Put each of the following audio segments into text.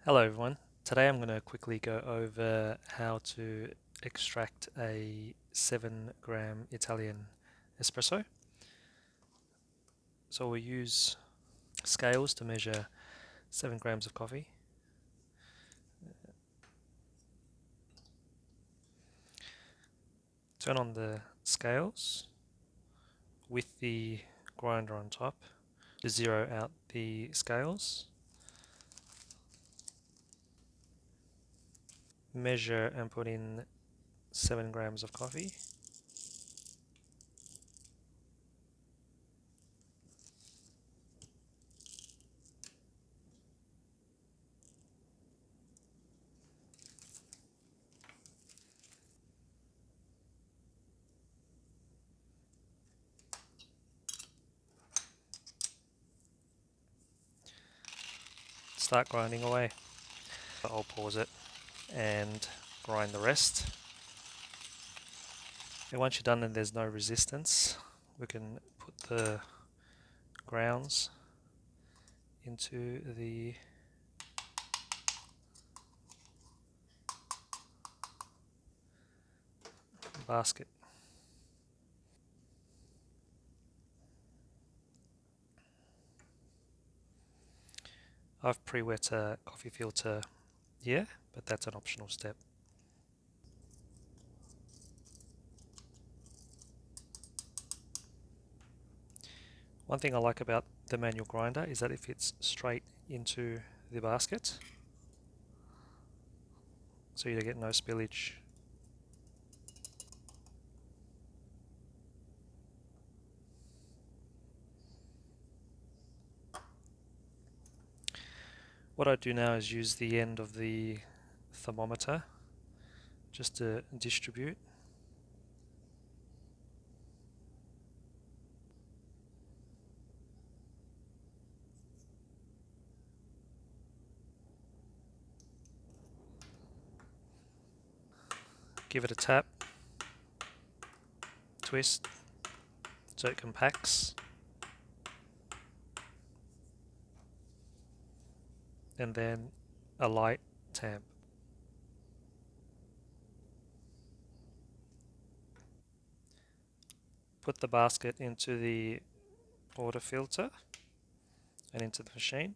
Hello everyone. Today I'm going to quickly go over how to extract a 7-gram Italian espresso. So we'll use scales to measure 7 grams of coffee. Turn on the scales with the grinder on top to zero out the scales. Measure and put in 7 grams of coffee. Start grinding away. I'll pause it and grind the rest. And once you're done and there's no resistance, we can put the grounds into the basket. I've pre-wet a coffee filter here, but that's an optional step. One thing I like about the manual grinder is that it fits straight into the basket, so you get no spillage. What I do now is use the end of the thermometer just to distribute. Give it a tap, twist so it compacts, and then a light tamp. Put the basket into the water filter and into the machine.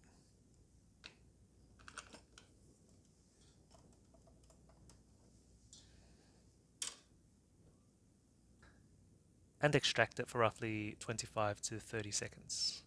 And extract it for roughly 25 to 30 seconds.